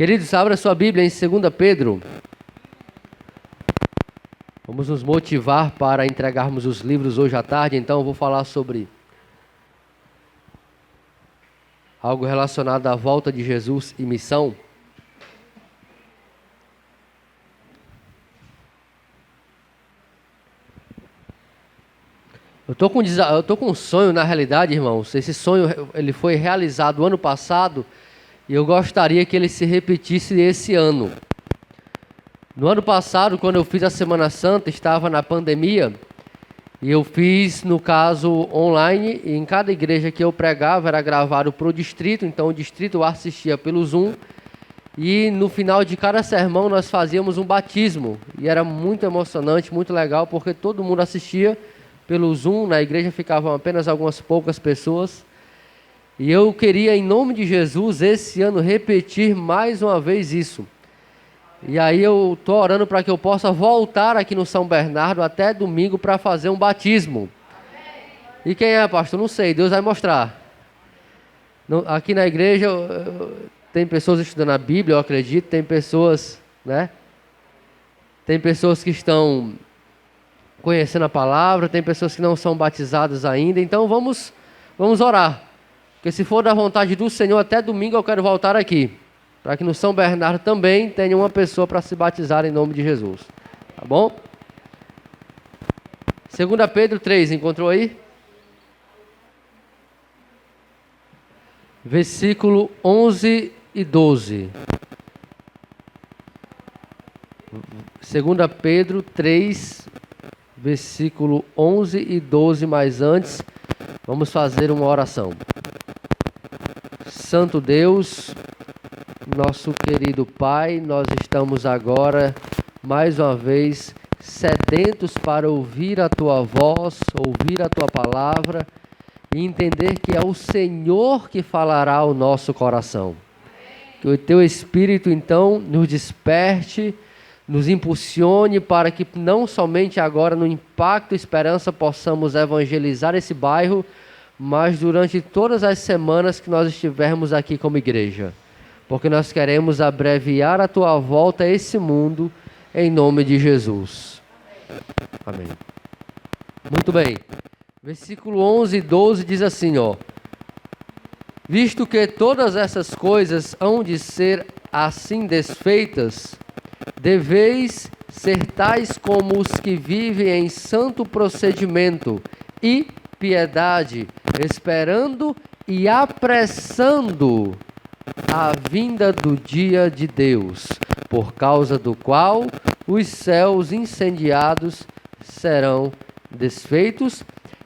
Queridos, abra sua Bíblia em 2 Pedro. Vamos nos motivar para entregarmos os livros hoje à tarde, então eu vou falar sobre algo relacionado à volta de Jesus e missão. Eu tô com um sonho, na realidade, irmãos. Esse sonho ele foi realizado ano passado e eu gostaria que ele se repetisse esse ano. No ano passado, quando eu fiz a Semana Santa, estava na pandemia e eu fiz, no caso, online. E em cada igreja que eu pregava era gravado para o distrito, então o distrito assistia pelo Zoom. E no final de cada sermão nós fazíamos um batismo e era muito emocionante, muito legal, porque todo mundo assistia pelo Zoom. Na igreja ficavam apenas algumas poucas pessoas. E eu queria, em nome de Jesus, esse ano repetir mais uma vez isso. E aí eu estou orando para que eu possa voltar aqui no São Bernardo até domingo para fazer um batismo. E quem é, pastor? Não sei, Deus vai mostrar. Aqui na igreja tem pessoas estudando a Bíblia, eu acredito, tem pessoas, né? Tem pessoas que estão conhecendo a palavra, tem pessoas que não são batizadas ainda, então vamos orar. Porque se for da vontade do Senhor, até domingo eu quero voltar aqui, para que no São Bernardo também tenha uma pessoa para se batizar em nome de Jesus. Tá bom? 2 Pedro 3, encontrou aí? Versículo 11 e 12. 2 Pedro 3, versículo 11 e 12, mas antes, vamos fazer uma oração. Santo Deus, nosso querido Pai, nós estamos agora, mais uma vez, sedentos para ouvir a Tua voz, ouvir a Tua palavra e entender que é o Senhor que falará ao nosso coração. Que o Teu Espírito, então, nos desperte, nos impulsione para que não somente agora no Impacto Esperança possamos evangelizar esse bairro, mas durante todas as semanas que nós estivermos aqui como igreja. Porque nós queremos abreviar a Tua volta a esse mundo, em nome de Jesus. Amém. Muito bem. Versículo 11 e 12 diz assim, ó. Visto que todas essas coisas hão de ser assim desfeitas, deveis ser tais como os que vivem em santo procedimento e piedade, esperando e apressando a vinda do dia de Deus, por causa do qual os céus incendiados serão desfeitos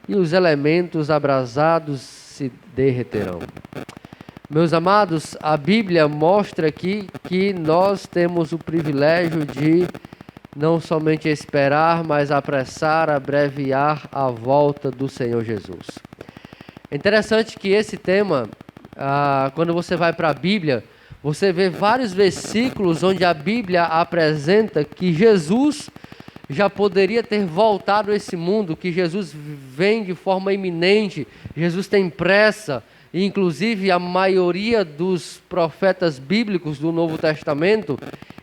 e os elementos abrasados se derreterão. Meus amados, a Bíblia mostra aqui que nós temos o privilégio de não somente esperar, mas apressar, abreviar a volta do Senhor Jesus. É interessante que esse tema, quando você vai para a Bíblia, você vê vários versículos onde a Bíblia apresenta que Jesus já poderia ter voltado a esse mundo, que Jesus vem de forma iminente, Jesus tem pressa. Inclusive a maioria dos profetas bíblicos do Novo Testamento,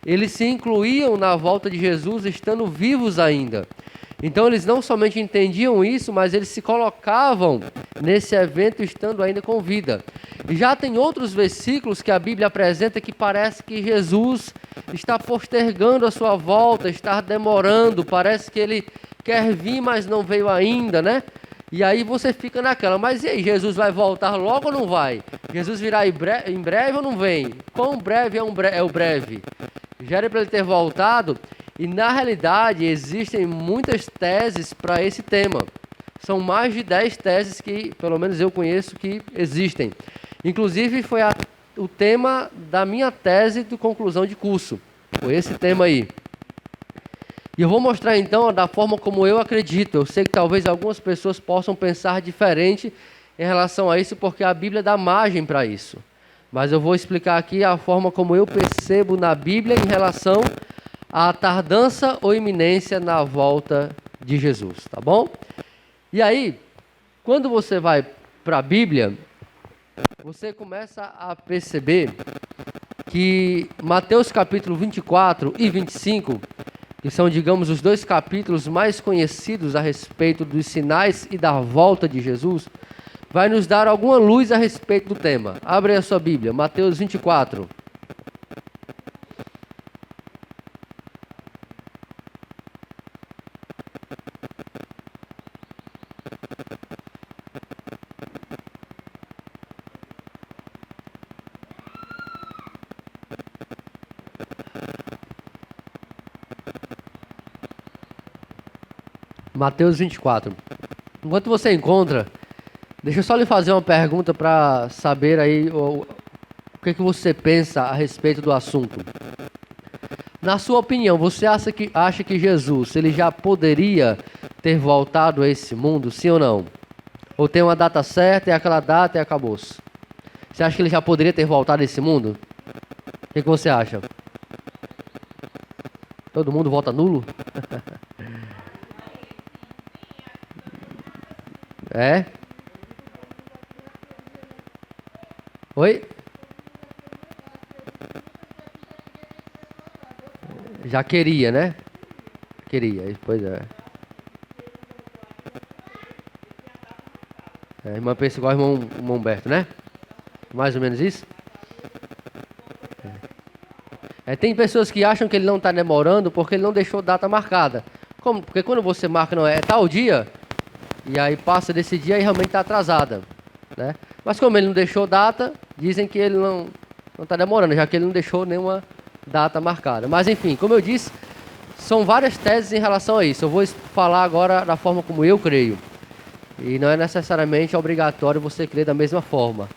eles se incluíam na volta de Jesus estando vivos ainda. Então eles não somente entendiam isso, mas eles se colocavam nesse evento estando ainda com vida. E já tem outros versículos que a Bíblia apresenta que parece que Jesus está postergando a sua volta, está demorando, parece que ele quer vir, mas não veio ainda, né? E aí você fica naquela, mas e aí, Jesus vai voltar logo ou não vai? Jesus virá em breve ou não vem? Quão breve é o breve? Já era para ele ter voltado, e na realidade existem muitas teses para esse tema. São mais de 10 teses que, pelo menos eu conheço, que existem. Inclusive foi o tema da minha tese de conclusão de curso. Foi esse tema aí. E eu vou mostrar então da forma como eu acredito. Eu sei que talvez algumas pessoas possam pensar diferente em relação a isso, porque a Bíblia dá margem para isso. Mas eu vou explicar aqui a forma como eu percebo na Bíblia em relação à tardança ou iminência na volta de Jesus, tá bom? E aí, quando você vai para a Bíblia, você começa a perceber que Mateus capítulo 24 e 25, que são, digamos, os dois capítulos mais conhecidos a respeito dos sinais e da volta de Jesus, vai nos dar alguma luz a respeito do tema. Abre aí a sua Bíblia, Mateus 24. Mateus 24. Enquanto você encontra, deixa eu só lhe fazer uma pergunta para saber aí o que você pensa a respeito do assunto. Na sua opinião, você acha que Jesus ele já poderia ter voltado a esse mundo, sim ou não? Ou tem uma data certa, é aquela data e acabou-se? Você acha que ele já poderia ter voltado a esse mundo? O que você acha? Todo mundo vota nulo? É? Oi? Já queria, né? Queria, pois é. A irmã pensa igual o irmão Humberto, né? Mais ou menos isso? Tem pessoas que acham que ele não está demorando porque ele não deixou data marcada. Como? Porque quando você marca, não é tal dia, e aí passa desse dia e realmente está atrasada, né? Mas como ele não deixou data, dizem que ele não está demorando, já que ele não deixou nenhuma data marcada. Mas enfim, como eu disse, são várias teses em relação a isso. Eu vou falar agora da forma como eu creio. E não é necessariamente obrigatório você crer da mesma forma.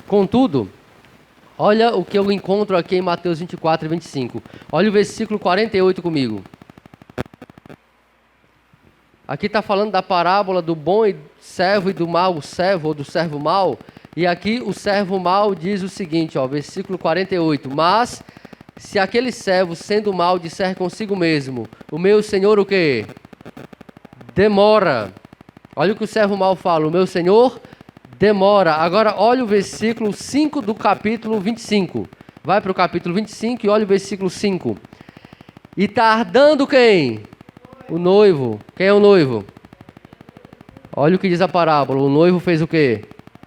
Contudo, olha o que eu encontro aqui em Mateus 24 e 25. Olha o versículo 48 comigo. Aqui está falando da parábola do bom servo e do mau servo, ou do servo mau. E aqui o servo mau diz o seguinte, ó, versículo 48. Mas, se aquele servo, sendo mau, disser consigo mesmo, o meu senhor o quê? Demora. Olha o que o servo mau fala, o meu senhor demora. Agora, olha o versículo 5 do capítulo 25. Vai para o capítulo 25 e olha o versículo 5. E tardando quem? O noivo. Quem é o noivo? Olha o que diz a parábola. O noivo fez o quê?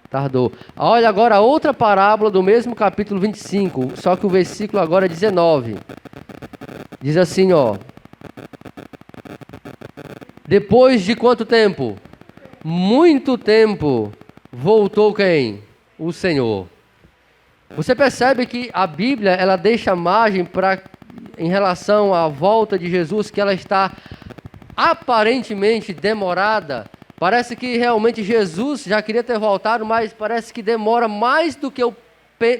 Tardou. Olha agora a outra parábola do mesmo capítulo 25. Só que o versículo agora é 19. Diz assim, ó. Depois de quanto tempo? Muito tempo. Voltou quem? O Senhor. Você percebe que a Bíblia, ela deixa margem para, em relação à volta de Jesus, que ela está aparentemente demorada. Parece que realmente Jesus já queria ter voltado, mas parece que demora mais do que o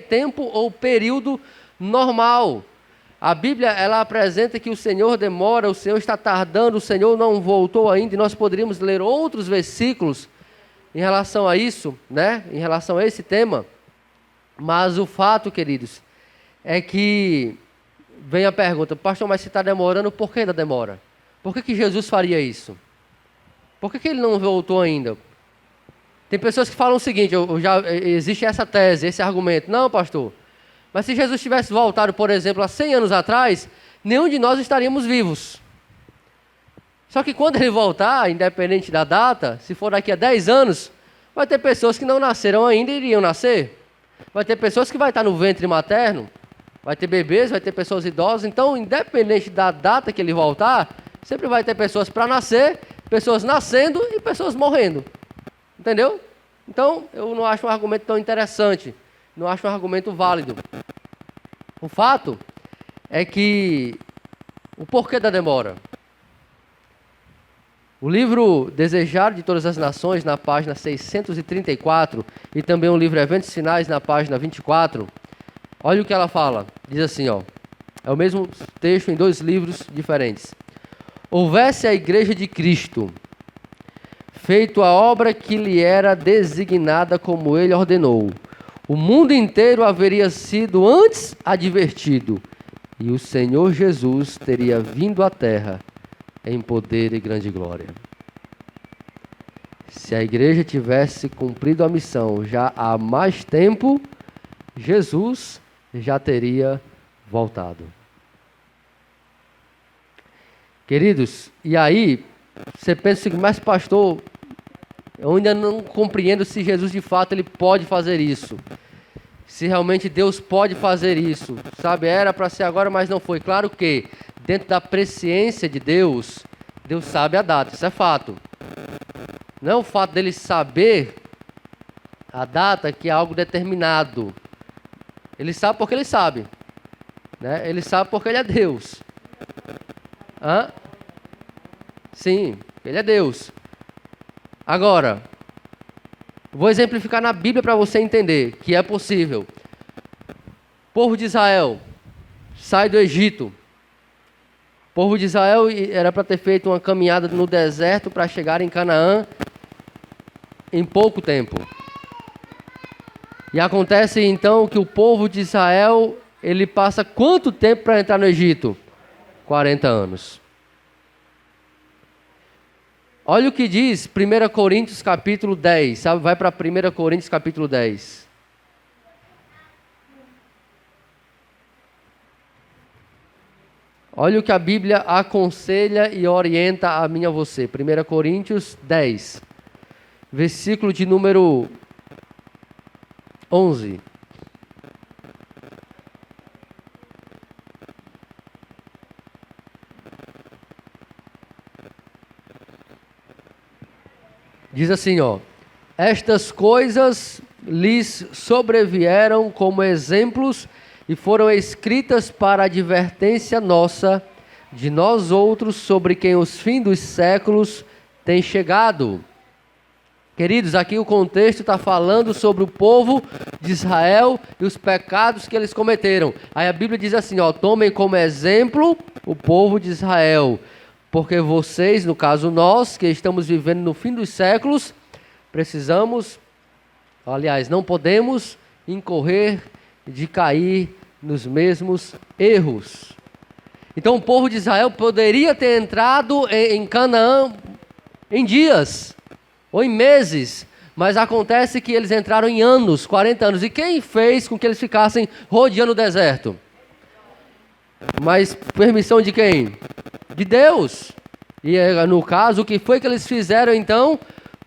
tempo ou período normal. A Bíblia, ela apresenta que o Senhor demora, o Senhor está tardando, o Senhor não voltou ainda, e nós poderíamos ler outros versículos em relação a isso, né? Em relação a esse tema. Mas o fato, queridos, é que vem a pergunta, pastor, mas se está demorando, por que ainda demora? Por que Jesus faria isso? Por que ele não voltou ainda? Tem pessoas que falam o seguinte, existe essa tese, esse argumento. Não, pastor, mas se Jesus tivesse voltado, por exemplo, há 100 anos atrás, nenhum de nós estaríamos vivos. Só que quando ele voltar, independente da data, se for daqui a 10 anos, vai ter pessoas que não nasceram ainda e iriam nascer. Vai ter pessoas que vai estar no ventre materno, vai ter bebês, vai ter pessoas idosas. Então, independente da data que ele voltar, sempre vai ter pessoas para nascer, pessoas nascendo e pessoas morrendo. Entendeu? Então, eu não acho um argumento tão interessante. Não acho um argumento válido. O fato é que o porquê da demora. O livro Desejar de Todas as Nações, na página 634, e também o livro Eventos Finais, na página 24, olha o que ela fala. Diz assim, ó, é o mesmo texto em dois livros diferentes. Houvesse a igreja de Cristo feito a obra que lhe era designada como ele ordenou, o mundo inteiro haveria sido antes advertido, e o Senhor Jesus teria vindo à terra em poder e grande glória. Se a igreja tivesse cumprido a missão já há mais tempo, Jesus já teria voltado. Queridos, e aí, você pensa assim, mas pastor, eu ainda não compreendo se Jesus de fato ele pode fazer isso. Se realmente Deus pode fazer isso. Sabe, era para ser agora, mas não foi. Claro que, dentro da presciência de Deus, Deus sabe a data, isso é fato. Não é o fato dele saber a data que é algo determinado. Ele sabe porque ele sabe. Né? Ele sabe porque ele é Deus. Hã? Sim, ele é Deus. Agora, vou exemplificar na Bíblia para você entender que é possível. O povo de Israel sai do Egito. O povo de Israel era para ter feito uma caminhada no deserto para chegar em Canaã em pouco tempo. E acontece então que o povo de Israel, ele passa quanto tempo para entrar no Egito? 40 anos. Olha o que diz 1 Coríntios capítulo 10, sabe? Vai para 1 Coríntios capítulo 10. Olha o que a Bíblia aconselha e orienta a mim e a você. 1 Coríntios 10, versículo de número 11. Diz assim, ó: estas coisas lhes sobrevieram como exemplos e foram escritas para advertência nossa, de nós outros, sobre quem os fins dos séculos têm chegado. Queridos, aqui o contexto está falando sobre o povo de Israel e os pecados que eles cometeram. Aí a Bíblia diz assim, ó: tomem como exemplo o povo de Israel, porque vocês, no caso nós, que estamos vivendo no fim dos séculos, precisamos, aliás, não podemos incorrer de cair nos mesmos erros. Então o povo de Israel poderia ter entrado em Canaã em dias ou em meses, mas acontece que eles entraram em anos, 40 anos. E quem fez com que eles ficassem rodeando o deserto? Mas permissão de quem? De Deus. E no caso, o que foi que eles fizeram então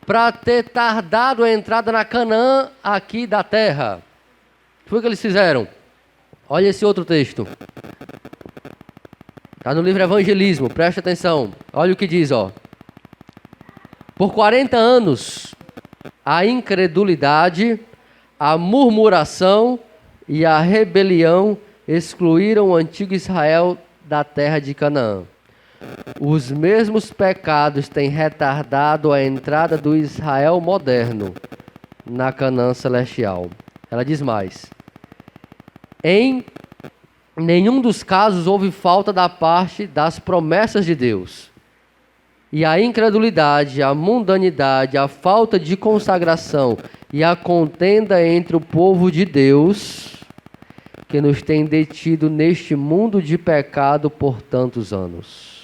para ter tardado a entrada na Canaã aqui da terra? O que foi que eles fizeram? Olha esse outro texto. Está no livro Evangelismo, preste atenção. Olha o que diz, ó. Por 40 anos, a incredulidade, a murmuração e a rebelião excluíram o antigo Israel da terra de Canaã. Os mesmos pecados têm retardado a entrada do Israel moderno na Canaã celestial. Ela diz mais: em nenhum dos casos houve falta da parte das promessas de Deus. E a incredulidade, a mundanidade, a falta de consagração e a contenda entre o povo de Deus, que nos tem detido neste mundo de pecado por tantos anos.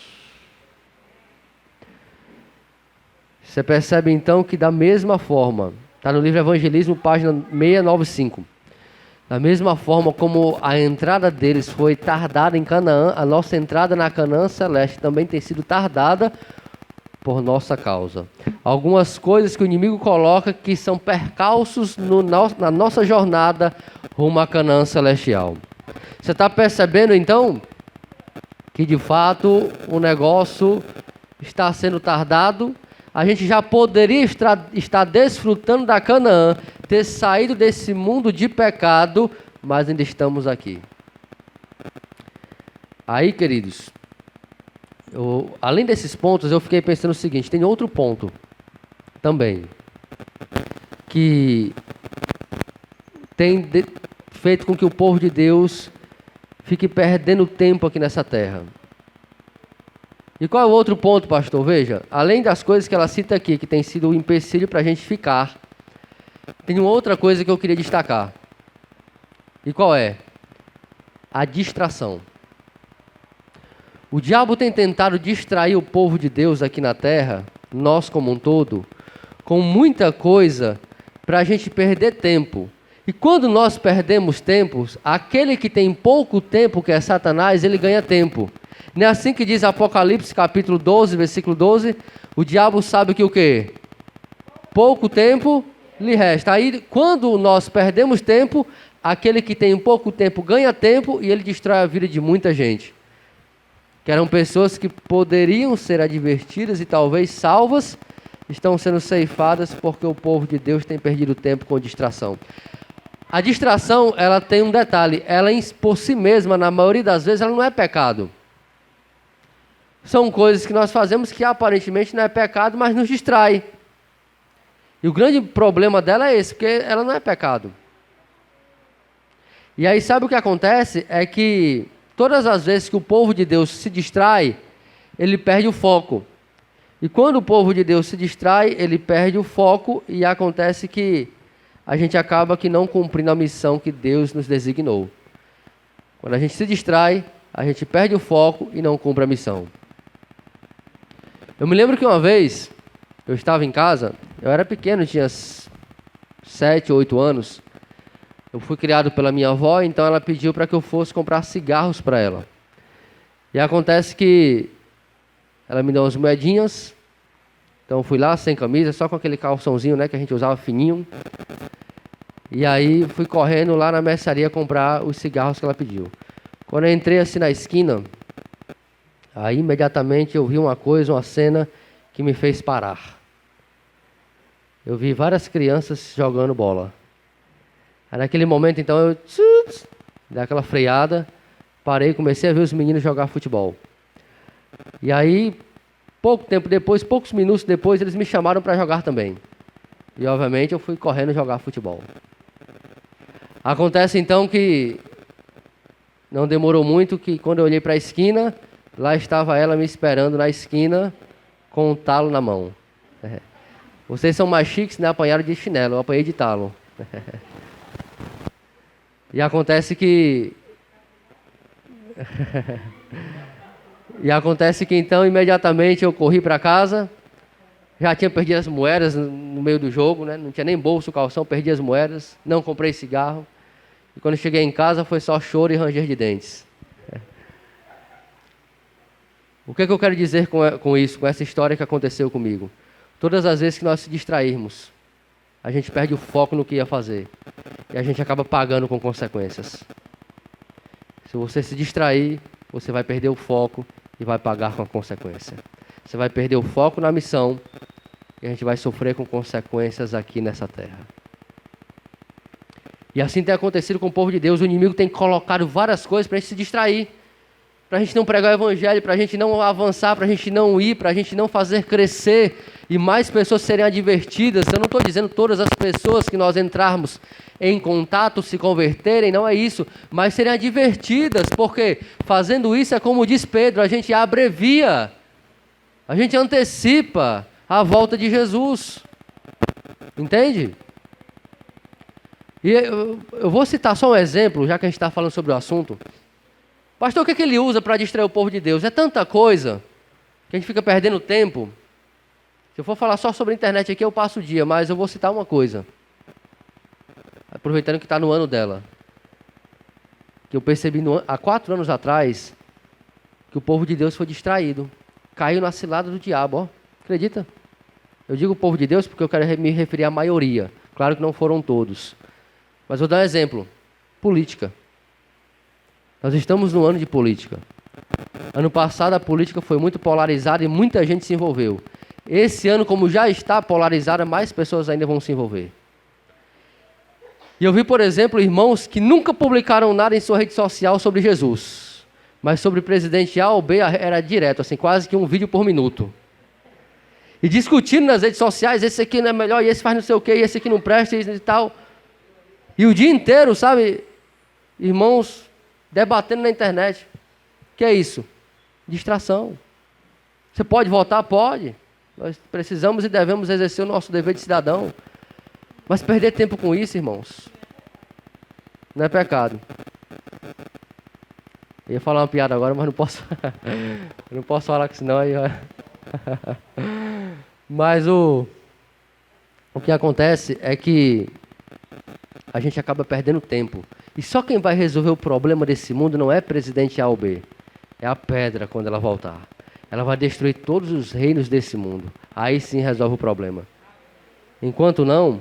Você percebe então que da mesma forma, está no livro Evangelismo, página 695, da mesma forma como a entrada deles foi tardada em Canaã, a nossa entrada na Canaã celeste também tem sido tardada por nossa causa. Algumas coisas que o inimigo coloca que são percalços na nossa jornada rumo à Canaã celestial. Você está percebendo então que de fato o negócio está sendo tardado? A gente já poderia estar desfrutando da Canaã, ter saído desse mundo de pecado, mas ainda estamos aqui. Aí, queridos, além desses pontos, eu fiquei pensando o seguinte: tem outro ponto também, que tem feito com que o povo de Deus fique perdendo tempo aqui nessa terra. E qual é o outro ponto, pastor? Veja, além das coisas que ela cita aqui, que tem sido um empecilho para a gente ficar, tem uma outra coisa que eu queria destacar. E qual é? A distração. O diabo tem tentado distrair o povo de Deus aqui na terra, nós como um todo, com muita coisa para a gente perder tempo. E quando nós perdemos tempo, aquele que tem pouco tempo, que é Satanás, ele ganha tempo. Não é assim que diz Apocalipse, capítulo 12, versículo 12? O diabo sabe que o quê? Pouco tempo lhe resta. Aí, quando nós perdemos tempo, aquele que tem pouco tempo ganha tempo e ele destrói a vida de muita gente. Que eram pessoas que poderiam ser advertidas e talvez salvas, estão sendo ceifadas porque o povo de Deus tem perdido tempo com distração. A distração, ela tem um detalhe, ela por si mesma, na maioria das vezes, ela não é pecado. São coisas que nós fazemos que aparentemente não é pecado, mas nos distrai. E o grande problema dela é esse, porque ela não é pecado. E aí sabe o que acontece? É que todas as vezes que o povo de Deus se distrai, ele perde o foco. E quando o povo de Deus se distrai, ele perde o foco e acontece que a gente acaba que não cumprindo a missão que Deus nos designou. Quando a gente se distrai, a gente perde o foco e não cumpre a missão. Eu me lembro que uma vez, eu estava em casa, eu era pequeno, tinha 7, 8 anos. Eu fui criado pela minha avó, então ela pediu para que eu fosse comprar cigarros para ela. E acontece que ela me deu umas moedinhas, então eu fui lá sem camisa, só com aquele calçãozinho, né, que a gente usava fininho. E aí fui correndo lá na mercearia comprar os cigarros que ela pediu. Quando eu entrei assim na esquina, aí imediatamente eu vi uma coisa, uma cena que me fez parar. Eu vi várias crianças jogando bola. Aí naquele momento então eu dei aquela freada, parei e comecei a ver os meninos jogar futebol. E aí, pouco tempo depois, poucos minutos depois, eles me chamaram para jogar também. E obviamente eu fui correndo jogar futebol. Acontece então que não demorou muito que quando eu olhei para a esquina, lá estava ela me esperando na esquina com um talo na mão. Vocês são mais chiques, né? Apanharam de chinelo, eu apanhei de talo. E acontece que então imediatamente eu corri para casa. Já tinha perdido as moedas no meio do jogo, né? Não tinha nem bolso, calção, perdi as moedas, não comprei cigarro. E quando cheguei em casa foi só choro e ranger de dentes. O que eu quero dizer com isso, com essa história que aconteceu comigo? Todas as vezes que nós se distrairmos, a gente perde o foco no que ia fazer. E a gente acaba pagando com consequências. Se você se distrair, você vai perder o foco e vai pagar com a consequência. Você vai perder o foco na missão e a gente vai sofrer com consequências aqui nessa terra. E assim tem acontecido com o povo de Deus. O inimigo tem colocado várias coisas para a gente se distrair, para a gente não pregar o evangelho, para a gente não avançar, para a gente não ir, para a gente não fazer crescer e mais pessoas serem advertidas. Eu não estou dizendo todas as pessoas que nós entrarmos em contato se converterem, não é isso, mas serem advertidas, porque fazendo isso é como diz Pedro, a gente abrevia, a gente antecipa a volta de Jesus. Entende? E eu vou citar só um exemplo, já que a gente está falando sobre o assunto. Pastor, o que ele usa para distrair o povo de Deus? É tanta coisa que a gente fica perdendo tempo. Se eu for falar só sobre a internet aqui, eu passo o dia, mas eu vou citar uma coisa. Aproveitando que está no ano dela. Que eu percebi há 4 anos atrás que o povo de Deus foi distraído. Caiu na cilada do diabo, ó. Acredita? Eu digo o povo de Deus porque eu quero me referir à maioria. Claro que não foram todos. Mas vou dar um exemplo. Política. Nós estamos no ano de política. Ano passado a política foi muito polarizada e muita gente se envolveu. Esse ano, como já está polarizada, mais pessoas ainda vão se envolver. E eu vi, por exemplo, irmãos que nunca publicaram nada em sua rede social sobre Jesus. Mas sobre presidente A ou B era direto, assim, quase que um vídeo por minuto. E discutindo nas redes sociais, esse aqui não é melhor, e esse faz não sei o quê, e esse aqui não presta, e tal. E o dia inteiro, sabe, irmãos, debatendo na internet. Que é isso? Distração. Você pode votar? Pode. Nós precisamos e devemos exercer o nosso dever de cidadão. Mas perder tempo com isso, irmãos, não é pecado. Eu ia falar uma piada agora, mas não posso. Eu não posso falar, que senão aí. Mas o que acontece é que a gente acaba perdendo tempo. E só quem vai resolver o problema desse mundo não é presidente A ou B. É a pedra quando ela voltar. Ela vai destruir todos os reinos desse mundo. Aí sim resolve o problema. Enquanto não,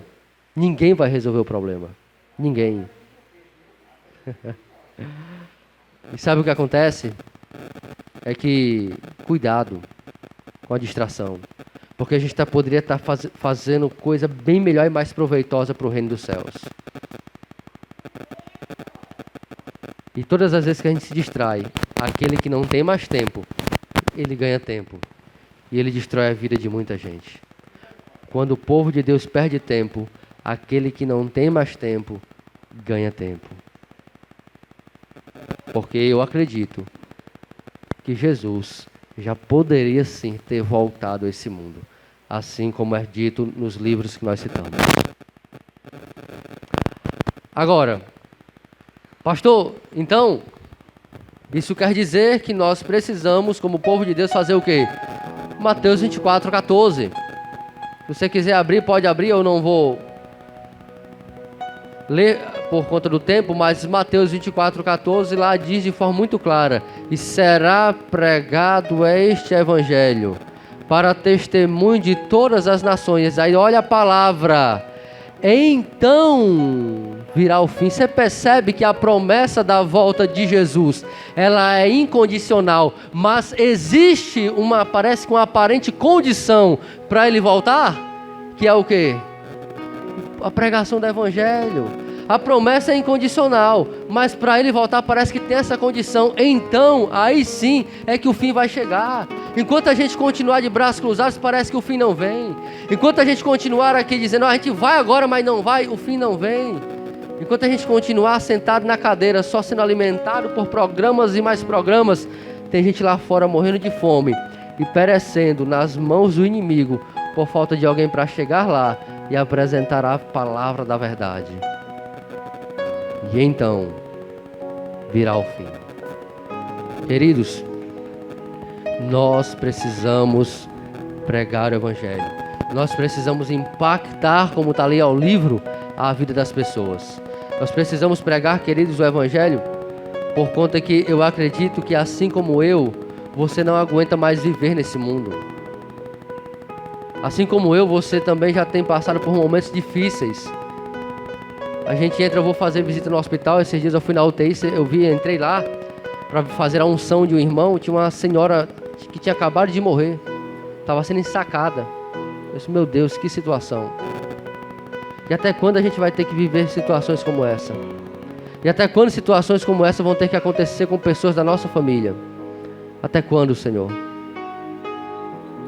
ninguém vai resolver o problema. Ninguém. E sabe o que acontece? É que, cuidado com a distração. Porque a gente poderia estar fazendo coisa bem melhor e mais proveitosa para o reino dos céus. E todas as vezes que a gente se distrai, aquele que não tem mais tempo, ele ganha tempo. E ele destrói a vida de muita gente. Quando o povo de Deus perde tempo, aquele que não tem mais tempo, ganha tempo. Porque eu acredito que Jesus já poderia sim ter voltado a esse mundo, assim como é dito nos livros que nós citamos. Agora, pastor, então, isso quer dizer que nós precisamos, como povo de Deus, fazer o quê? Mateus 24:14. Se você quiser abrir, pode abrir, eu não vou ler por conta do tempo, mas Mateus 24:14 lá diz de forma muito clara: e será pregado este evangelho para testemunho de todas as nações. Aí olha a palavra, então virá o fim. Você percebe que a promessa da volta de Jesus, ela é incondicional, mas existe parece que uma aparente condição para ele voltar, que é o quê? A pregação do evangelho. A promessa é incondicional, mas para ele voltar parece que tem essa condição. Então, aí sim é que o fim vai chegar. Enquanto a gente continuar de braços cruzados, parece que o fim não vem. Enquanto a gente continuar aqui dizendo, a gente vai agora, mas não vai, o fim não vem. Enquanto a gente continuar sentado na cadeira, só sendo alimentado por programas e mais programas, tem gente lá fora morrendo de fome e perecendo nas mãos do inimigo por falta de alguém para chegar lá e apresentar a palavra da verdade. E então virá o fim. Queridos, nós precisamos pregar o evangelho. Nós precisamos impactar, como está ali ao livro, a vida das pessoas. Nós precisamos pregar, queridos, o evangelho, por conta que eu acredito que assim como eu, você não aguenta mais viver nesse mundo. Assim como eu, você também já tem passado por momentos difíceis. A gente entra, eu vou fazer visita no hospital, esses dias eu fui na UTI, entrei lá para fazer a unção de um irmão, tinha uma senhora que tinha acabado de morrer, estava sendo ensacada. Eu disse, meu Deus, que situação. E até quando a gente vai ter que viver situações como essa? E até quando situações como essa vão ter que acontecer com pessoas da nossa família? Até quando, Senhor?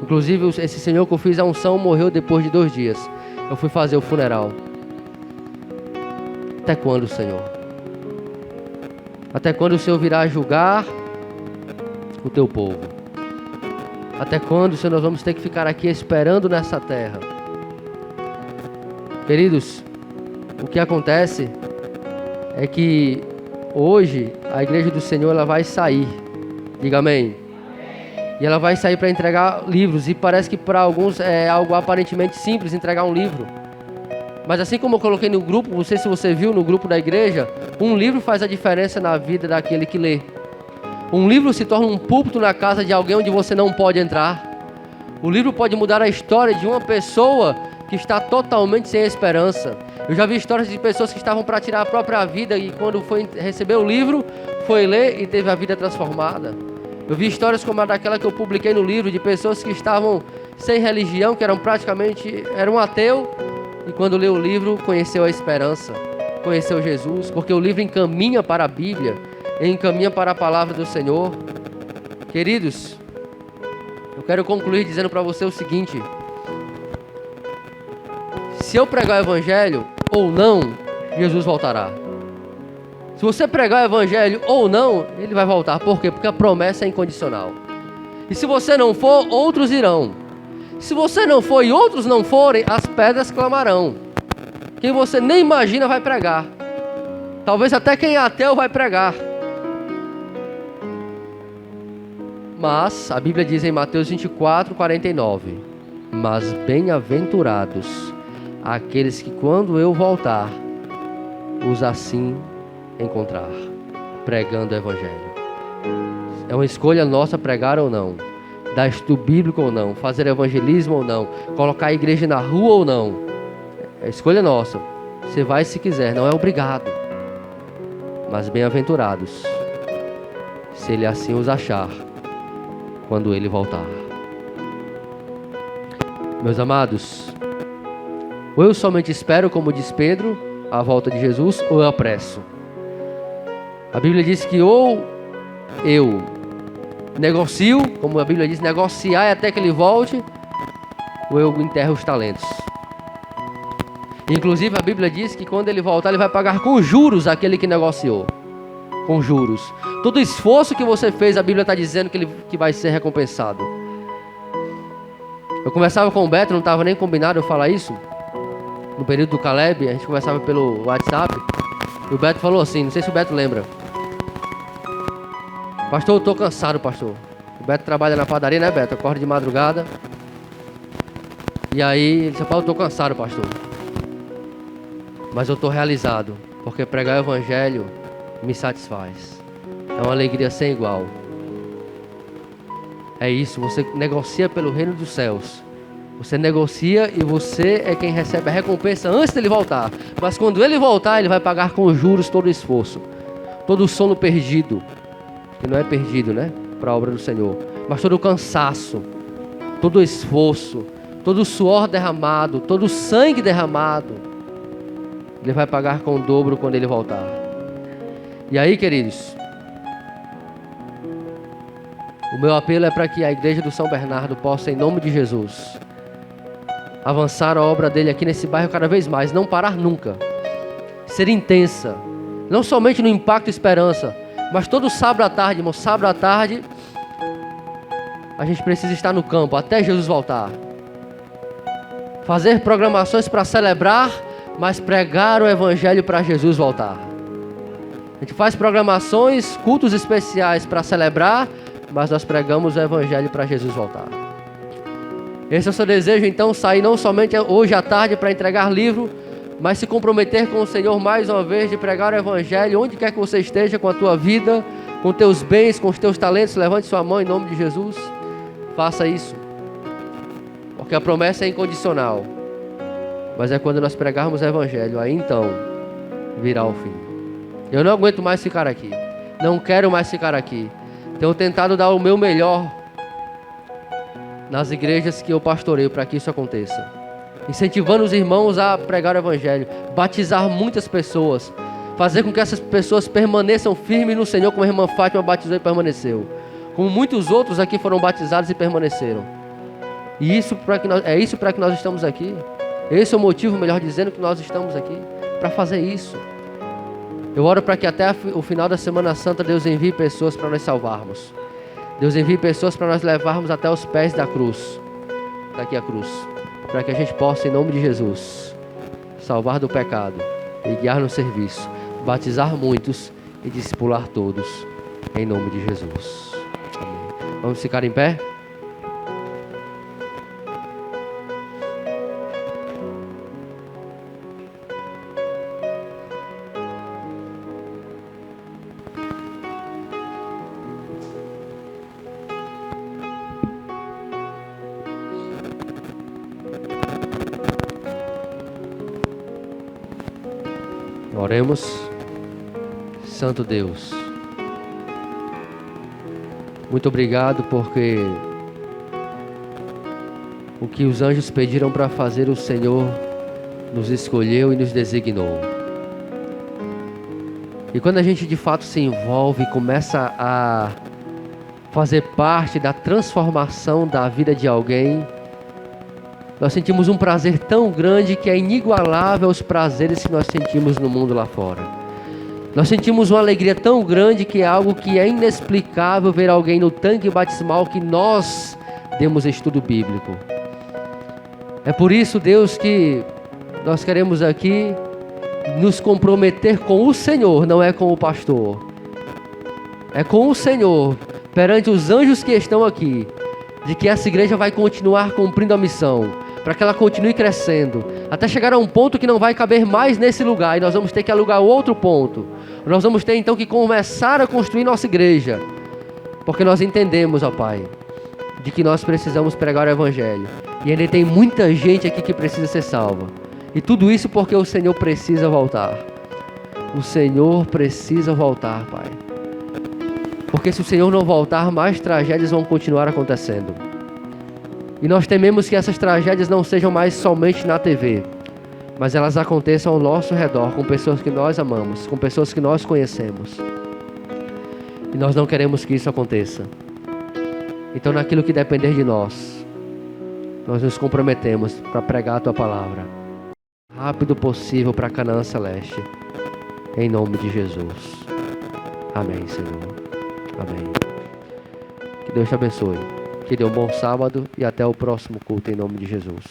Inclusive, esse senhor que eu fiz a unção morreu depois de 2 dias. Eu fui fazer o funeral. Até quando, Senhor? Até quando o Senhor virá julgar o teu povo? Até quando, Senhor, nós vamos ter que ficar aqui esperando nessa terra? Queridos, o que acontece é que hoje a igreja do Senhor ela vai sair. Diga amém. E ela vai sair para entregar livros. E parece que para alguns é algo aparentemente simples entregar um livro. Mas assim como eu coloquei no grupo, não sei se você viu no grupo da igreja, um livro faz a diferença na vida daquele que lê. Um livro se torna um púlpito na casa de alguém onde você não pode entrar. O livro pode mudar a história de uma pessoa que está totalmente sem esperança. Eu já vi histórias de pessoas que estavam para tirar a própria vida e quando foi receber o livro, foi ler e teve a vida transformada. Eu vi histórias como a daquela que eu publiquei no livro, de pessoas que estavam sem religião, que eram ateu, e quando leu o livro, conheceu a esperança, conheceu Jesus, porque o livro encaminha para a Bíblia, encaminha para a palavra do Senhor. Queridos, eu quero concluir dizendo para você o seguinte: se eu pregar o evangelho ou não, Jesus voltará. Se você pregar o evangelho ou não, ele vai voltar. Por quê? Porque a promessa é incondicional. E se você não for, outros irão. Se você não for e outros não forem, as pedras clamarão. Quem você nem imagina vai pregar. Talvez até quem é ateu vai pregar. Mas a Bíblia diz em Mateus 24:49: mas bem-aventurados aqueles que quando eu voltar os assim encontrar, pregando o Evangelho. É uma escolha nossa pregar ou não, dar estudo bíblico ou não, fazer evangelismo ou não, colocar a igreja na rua ou não. É escolha nossa. Você vai se quiser, não é obrigado. Mas bem-aventurados, se Ele assim os achar, quando Ele voltar. Meus amados, ou eu somente espero, como diz Pedro, a volta de Jesus, ou eu apresso. A Bíblia diz que ou eu negocio, como a Bíblia diz, negociar até que Ele volte, ou eu enterro os talentos. Inclusive a Bíblia diz que quando Ele voltar, Ele vai pagar com juros aquele que negociou. Com juros. Todo esforço que você fez, a Bíblia está dizendo que vai ser recompensado. Eu conversava com o Beto, não estava nem combinado eu falar isso. No período do Caleb, a gente conversava pelo WhatsApp. E o Beto falou assim, não sei se o Beto lembra. Pastor, eu estou cansado, pastor. O Beto trabalha na padaria, né, Beto? Acorda de madrugada. E aí, ele disse, eu estou cansado, pastor. Mas eu estou realizado, porque pregar o Evangelho me satisfaz. É uma alegria sem igual. É isso, você negocia pelo reino dos céus. Você negocia e você é quem recebe a recompensa antes dele voltar. Mas quando ele voltar, ele vai pagar com juros todo o esforço, todo o sono perdido, que não é perdido, né, para a obra do Senhor, mas todo o cansaço, todo o esforço, todo o suor derramado, todo o sangue derramado, Ele vai pagar com o dobro quando Ele voltar. E aí, queridos, o meu apelo é para que a igreja do São Bernardo possa, em nome de Jesus, avançar a obra dele aqui nesse bairro cada vez mais, não parar nunca, ser intensa, não somente no Impacto Esperança, mas todo sábado à tarde, irmão, sábado à tarde, a gente precisa estar no campo até Jesus voltar. Fazer programações para celebrar, mas pregar o Evangelho para Jesus voltar. A gente faz programações, cultos especiais para celebrar, mas nós pregamos o Evangelho para Jesus voltar. Esse é o seu desejo, então, sair não somente hoje à tarde para entregar livro, mas se comprometer com o Senhor mais uma vez de pregar o Evangelho, onde quer que você esteja, com a tua vida, com teus bens, com os teus talentos. Levante sua mão em nome de Jesus. Faça isso. Porque a promessa é incondicional. Mas é quando nós pregarmos o Evangelho, aí então virá o fim. Eu não aguento mais ficar aqui. Não quero mais ficar aqui. Tenho tentado dar o meu melhor nas igrejas que eu pastoreio para que isso aconteça. Incentivando os irmãos a pregar o Evangelho, batizar muitas pessoas, fazer com que essas pessoas permaneçam firmes no Senhor, como a irmã Fátima batizou e permaneceu, como muitos outros aqui foram batizados e permaneceram. E isso é isso para que nós estamos aqui. Esse é o motivo, melhor dizendo, que nós estamos aqui, para fazer isso. Eu oro para que até o final da Semana Santa Deus envie pessoas para nós salvarmos. Deus envie pessoas para nós levarmos até os pés da cruz, daqui a cruz, para que a gente possa, em nome de Jesus, salvar do pecado e guiar no serviço, batizar muitos e discipular todos, em nome de Jesus. Amém. Vamos ficar em pé? Oremos. Santo Deus, muito obrigado porque o que os anjos pediram para fazer, o Senhor nos escolheu e nos designou. E quando a gente de fato se envolve e começa a fazer parte da transformação da vida de alguém, nós sentimos um prazer tão grande que é inigualável aos prazeres que nós sentimos no mundo lá fora. Nós sentimos uma alegria tão grande que é algo que é inexplicável ver alguém no tanque batismal que nós demos estudo bíblico. É por isso, Deus, que nós queremos aqui nos comprometer com o Senhor, não é com o pastor. É com o Senhor, perante os anjos que estão aqui, de que essa igreja vai continuar cumprindo a missão. para que ela continue crescendo, até chegar a um ponto que não vai caber mais nesse lugar, e nós vamos ter que alugar outro ponto. Nós vamos ter então que começar a construir nossa igreja, porque nós entendemos, ó Pai, de que nós precisamos pregar o Evangelho, e ainda tem muita gente aqui que precisa ser salva, e tudo isso porque o Senhor precisa voltar. O Senhor precisa voltar, Pai, porque se o Senhor não voltar, mais tragédias vão continuar acontecendo. E nós tememos que essas tragédias não sejam mais somente na TV, mas elas aconteçam ao nosso redor, com pessoas que nós amamos, com pessoas que nós conhecemos. E nós não queremos que isso aconteça. Então, naquilo que depender de nós, nós nos comprometemos para pregar a Tua palavra, rápido possível para Canaã Celeste, em nome de Jesus. Amém, Senhor. Amém. Que Deus te abençoe. Que dê um bom sábado e até o próximo culto em nome de Jesus.